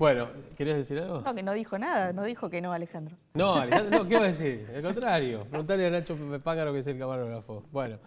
Bueno, ¿querías decir algo? No, que no dijo nada, no dijo que no, Alejandro. No, Alejandro, no, ¿qué va a decir? Al contrario, preguntarle a Nacho Pángaro, que es el camarógrafo. Bueno,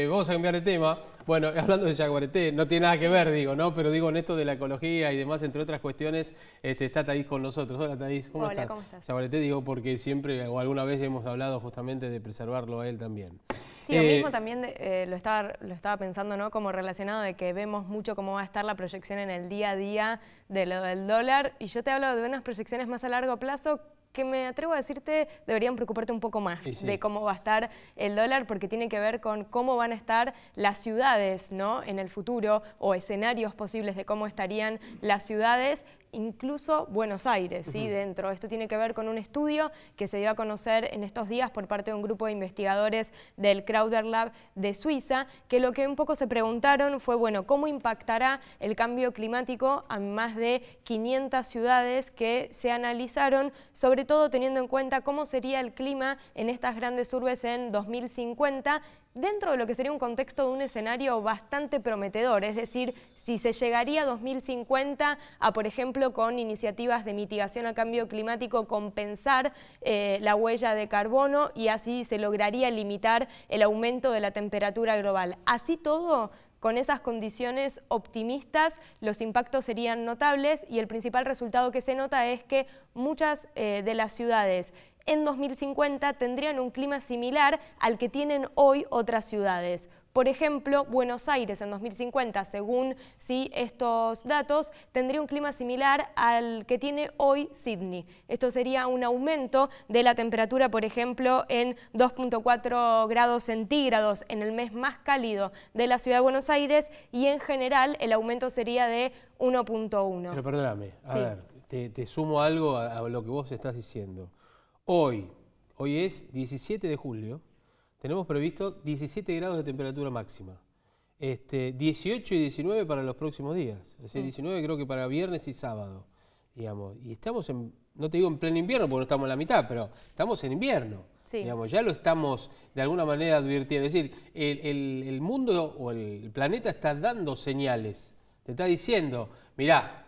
vamos a cambiar de tema. Bueno, hablando de Yaguareté, no tiene nada que ver, digo, ¿no? Pero digo, en esto de la ecología y demás, entre otras cuestiones, está Thaís con nosotros. Hola, Thaís, ¿cómo estás? Hola, ¿cómo estás? Yaguareté, digo, porque siempre o alguna vez hemos hablado justamente de preservarlo a él también. Sí, lo mismo también lo estaba pensando, ¿no? Como relacionado de que vemos mucho cómo va a estar la proyección en el día a día de lo del dólar, y yo te hablo de unas proyecciones más a largo plazo que me atrevo a decirte deberían preocuparte un poco más de cómo va a estar el dólar, porque tiene que ver con cómo van a estar las ciudades, ¿no? En el futuro, o escenarios posibles de cómo estarían las ciudades, incluso Buenos Aires, ¿sí? Dentro. Esto tiene que ver con un estudio que se dio a conocer en estos días por parte de un grupo de investigadores del Crowder Lab de Suiza, que lo que un poco se preguntaron fue, bueno, ¿cómo impactará el cambio climático a más de 500 ciudades que se analizaron, sobre todo teniendo en cuenta cómo sería el clima en estas grandes urbes en 2050, dentro de lo que sería un contexto de un escenario bastante prometedor? Es decir, si se llegaría a 2050 a, por ejemplo, con iniciativas de mitigación al cambio climático, compensar la huella de carbono, y así se lograría limitar el aumento de la temperatura global. Así todo, con esas condiciones optimistas, los impactos serían notables, y el principal resultado que se nota es que muchas de las ciudades en 2050 tendrían un clima similar al que tienen hoy otras ciudades. Por ejemplo, Buenos Aires en 2050, según estos datos, tendría un clima similar al que tiene hoy Sydney. Esto sería un aumento de la temperatura, por ejemplo, en 2.4 grados centígrados en el mes más cálido de la ciudad de Buenos Aires, y en general el aumento sería de 1.1. Pero perdóname, a ver, te sumo algo a lo que vos estás diciendo. Hoy es 17 de julio, tenemos previsto 17 grados de temperatura máxima, 18 y 19 para los próximos días, es decir, 19 creo que para viernes y sábado, digamos, y estamos no te digo en pleno invierno porque no estamos en la mitad, pero estamos en invierno, digamos, ya lo estamos de alguna manera advirtiendo, es decir, el mundo o el planeta está dando señales, te está diciendo, mirá,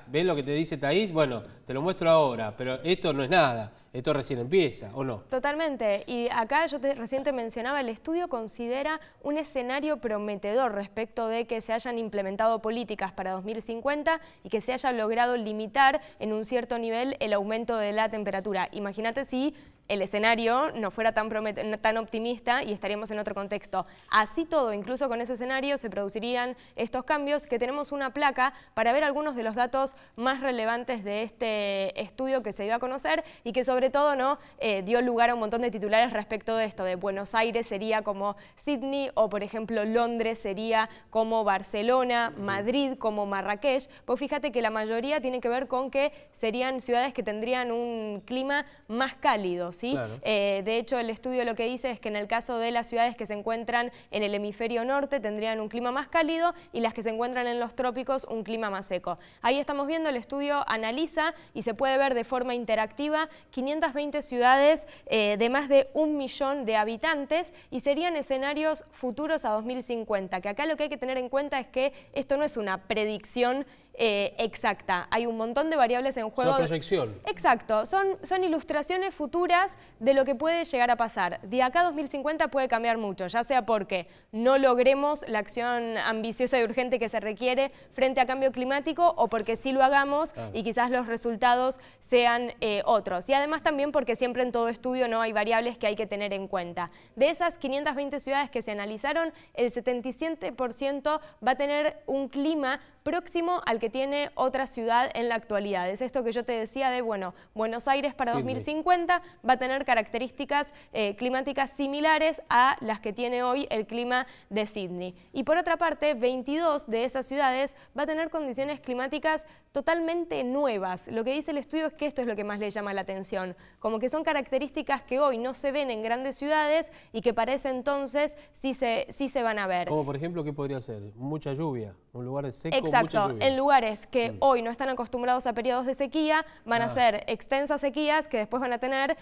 ¿ves lo que te dice Thaís? Bueno, te lo muestro ahora, pero esto no es nada. Esto recién empieza, ¿o no? Totalmente. Y acá yo recién te mencionaba, el estudio considera un escenario prometedor respecto de que se hayan implementado políticas para 2050 y que se haya logrado limitar en un cierto nivel el aumento de la temperatura. Imagínate si el escenario no fuera tan optimista y estaríamos en otro contexto. Así todo, incluso con ese escenario se producirían estos cambios, que tenemos una placa para ver algunos de los datos más relevantes de este estudio que se dio a conocer y que sobre todo dio lugar a un montón de titulares respecto de esto, de Buenos Aires sería como Sydney, o por ejemplo Londres sería como Barcelona, Madrid como Marrakech. Pues fíjate que la mayoría tiene que ver con que serían ciudades que tendrían un clima más cálido, ¿sí? Claro. De hecho, el estudio lo que dice es que en el caso de las ciudades que se encuentran en el hemisferio norte tendrían un clima más cálido, y las que se encuentran en los trópicos un clima más seco. Ahí estamos viendo, el estudio analiza y se puede ver de forma interactiva 520 ciudades de más de 1 millón de habitantes, y serían escenarios futuros a 2050, que acá lo que hay que tener en cuenta es que esto no es una predicción exacta, hay un montón de variables en juego. Una proyección. Exacto, son ilustraciones futuras de lo que puede llegar a pasar. De acá a 2050 puede cambiar mucho, ya sea porque no logremos la acción ambiciosa y urgente que se requiere frente a cambio climático, o porque sí lo hagamos y quizás los resultados sean otros. Y además también porque siempre en todo estudio hay variables que hay que tener en cuenta. De esas 520 ciudades que se analizaron, el 77% va a tener un clima próximo al que tiene otra ciudad en la actualidad. Es esto que yo te decía de, bueno, Buenos Aires para 2050 va a tener características climáticas similares a las que tiene hoy el clima de Sydney. Y por otra parte, 22 de esas ciudades va a tener condiciones climáticas totalmente nuevas. Lo que dice el estudio es que esto es lo que más le llama la atención, como que son características que hoy no se ven en grandes ciudades y que para ese entonces sí se van a ver. Como por ejemplo, ¿qué podría ser? Mucha lluvia, un lugar seco. Exacto, mucha lluvia. En lugar lugares que hoy no están acostumbrados a periodos de sequía van a ser extensas sequías que después van a tener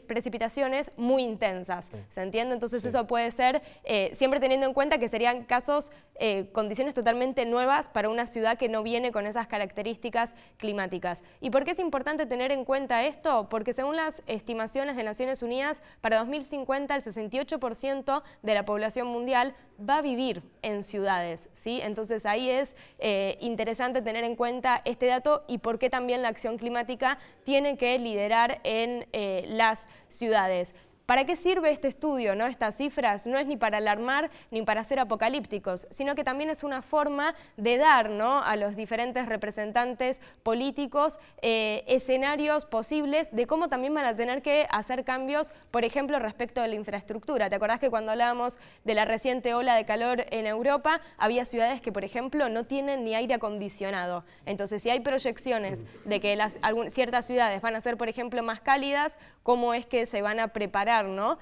precipitaciones muy intensas. ¿Se entiende? Entonces eso puede ser, siempre teniendo en cuenta que serían casos, condiciones totalmente nuevas para una ciudad que no viene con esas características climáticas. ¿Y por qué es importante tener en cuenta esto? Porque según las estimaciones de Naciones Unidas, para 2050 el 68% de la población mundial va a vivir en ciudades, ¿sí? Entonces ahí es interesante tener en cuenta este dato y por qué también la acción climática tiene que liderar en las ciudades. ¿Para qué sirve este estudio, no? Estas cifras no es ni para alarmar ni para ser apocalípticos, sino que también es una forma de dar, ¿no?, a los diferentes representantes políticos escenarios posibles de cómo también van a tener que hacer cambios, por ejemplo, respecto de la infraestructura. ¿Te acordás que cuando hablábamos de la reciente ola de calor en Europa, había ciudades que, por ejemplo, no tienen ni aire acondicionado? Entonces, si hay proyecciones de que ciertas ciudades van a ser, por ejemplo, más cálidas, ¿cómo es que se van a preparar, ¿no?,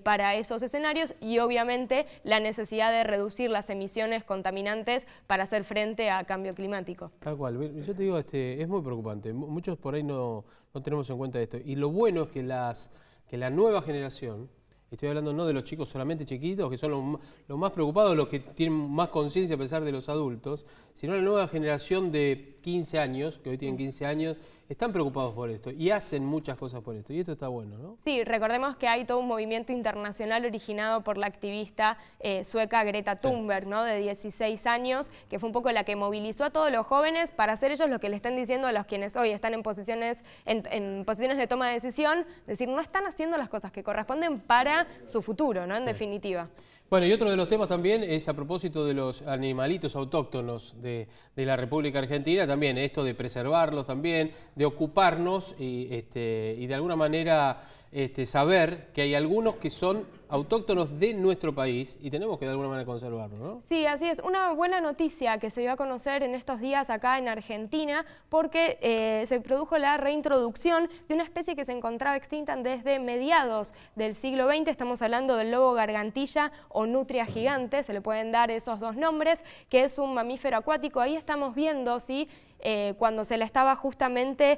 para esos escenarios? Y obviamente la necesidad de reducir las emisiones contaminantes para hacer frente al cambio climático. Tal cual. Yo te digo, es muy preocupante. Muchos por ahí no tenemos en cuenta esto. Y lo bueno es que la nueva generación, estoy hablando no de los chicos solamente chiquitos, que son los más preocupados, los que tienen más conciencia a pesar de los adultos, sino la nueva generación de 15 años, que hoy tienen 15 años, están preocupados por esto y hacen muchas cosas por esto. Y esto está bueno, ¿no? Sí, recordemos que hay todo un movimiento internacional originado por la activista sueca Greta Thunberg, ¿no?, de 16 años, que fue un poco la que movilizó a todos los jóvenes para hacer ellos lo que le están diciendo a los quienes hoy están en posiciones de toma de decisión, es decir, no están haciendo las cosas que corresponden para su futuro, ¿no?, en definitiva. Bueno, y otro de los temas también es a propósito de los animalitos autóctonos de la República Argentina, también esto de preservarlos también, de ocuparnos y de alguna manera saber que hay algunos que son autóctonos de nuestro país y tenemos que de alguna manera conservarlos, ¿no? Sí, así es. Una buena noticia que se dio a conocer en estos días acá en Argentina porque se produjo la reintroducción de una especie que se encontraba extinta desde mediados del siglo XX. Estamos hablando del lobo gargantilla o nutria gigante, se le pueden dar esos dos nombres, que es un mamífero acuático. Ahí estamos viendo, ¿sí?, cuando se la estaba justamente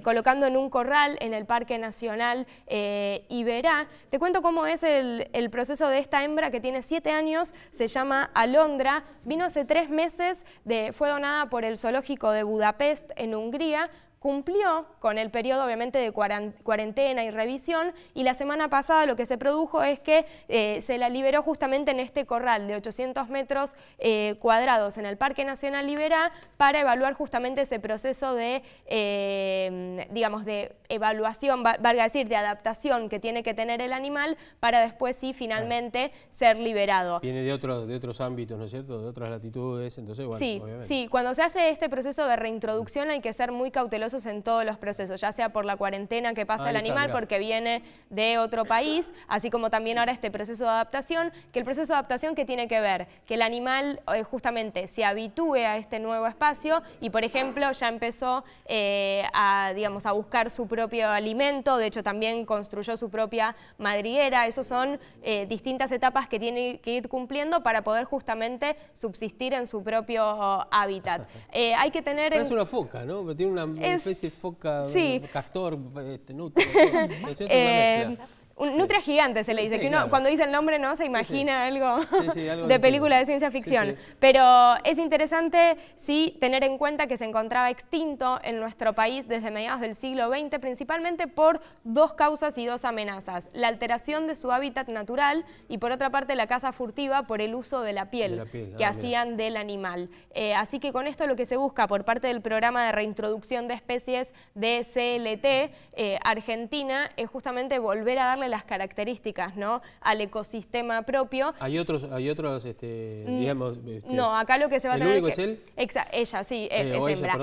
colocando en un corral en el Parque Nacional Iberá. Te cuento cómo es el proceso de esta hembra que tiene 7 años, se llama Alondra, vino hace 3 meses, fue donada por el zoológico de Budapest en Hungría. Cumplió con el periodo obviamente de cuarentena y revisión y la semana pasada lo que se produjo es que se la liberó justamente en este corral de 800 metros cuadrados en el Parque Nacional Iberá para evaluar justamente ese proceso de, digamos, de evaluación, valga decir, de adaptación que tiene que tener el animal para después sí finalmente ser liberado. Viene de otros ámbitos, ¿no es cierto?, de otras latitudes, entonces bueno, sí, obviamente. Sí, cuando se hace este proceso de reintroducción hay que ser muy cautelosos en todos los procesos, ya sea por la cuarentena que pasa el animal porque viene de otro país, así como también ahora este proceso de adaptación, que el proceso de adaptación que tiene que ver, que el animal justamente se habitúe a este nuevo espacio y por ejemplo ya empezó a buscar su propio alimento, de hecho también construyó su propia madriguera. Esos son distintas etapas que tiene que ir cumpliendo para poder justamente subsistir en su propio hábitat. Hay que tener... Parece una foca, ¿no? Pero tiene una especie de foca, sí, castor, nutria. Nutria gigante se le dice, que uno cuando dice el nombre no se imagina algo algo de película de ciencia ficción. Pero es interesante sí tener en cuenta que se encontraba extinto en nuestro país desde mediados del siglo XX, principalmente por 2 causas y 2 amenazas: la alteración de su hábitat natural y por otra parte la caza furtiva por el uso de la piel que hacían del animal. Así que con esto lo que se busca por parte del programa de reintroducción de especies de CLT Argentina es justamente volver a darle las características, ¿no?, al ecosistema propio. Hay otros digamos... no, acá lo que se va a tener ¿El único es él? Ella, sí, es hembra.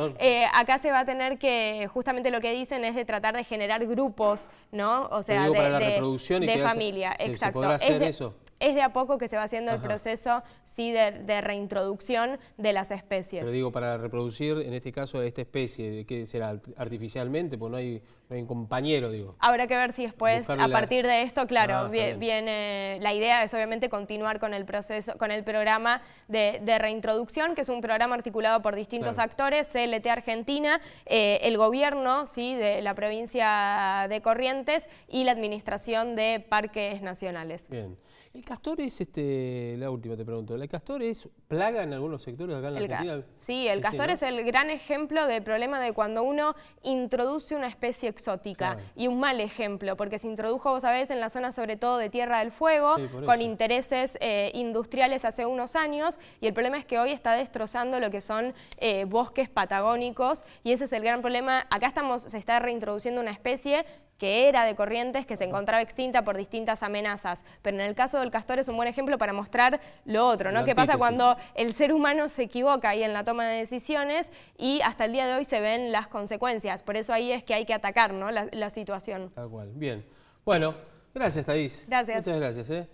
Acá se va a tener que, justamente lo que dicen es de tratar de generar grupos, ¿no? O sea, para la reproducción y de familia. Exacto. ¿Se podrá hacer eso? es de a poco que se va haciendo el Ajá. proceso sí, de reintroducción de las especies. Pero digo, para reproducir, en este caso, esta especie, ¿qué será? Artificialmente, pues no hay un compañero, digo. Habrá que ver si después, Buscarle a la- partir de esto, claro, Ah, está bien. viene, la idea es obviamente continuar con el proceso, con el programa de reintroducción, que es un programa articulado por distintos Claro. actores, CLT Argentina, el gobierno ¿sí? de la provincia de Corrientes y la administración de parques nacionales. Bien. ¿El castor es, la última te pregunto, ¿el castor es plaga en algunos sectores acá en la Argentina? Sí, el castor ¿no? es el gran ejemplo del problema de cuando uno introduce una especie exótica. Claro. Y un mal ejemplo, porque se introdujo, vos sabés, en la zona sobre todo de Tierra del Fuego, Sí, por con eso. intereses industriales hace unos años, y el problema es que hoy está destrozando lo que son bosques patagónicos, y ese es el gran problema. Acá se está reintroduciendo una especie que era de Corrientes, que se encontraba extinta por distintas amenazas. Pero en el caso del castor es un buen ejemplo para mostrar lo otro, ¿no? La ¿Qué pasa antítesis. cuando el ser humano se equivoca ahí en la toma de decisiones y hasta el día de hoy se ven las consecuencias? Por eso ahí es que hay que atacar, ¿no? la situación. Tal cual. Bien. Bueno, gracias, Thaís. Gracias. Muchas gracias.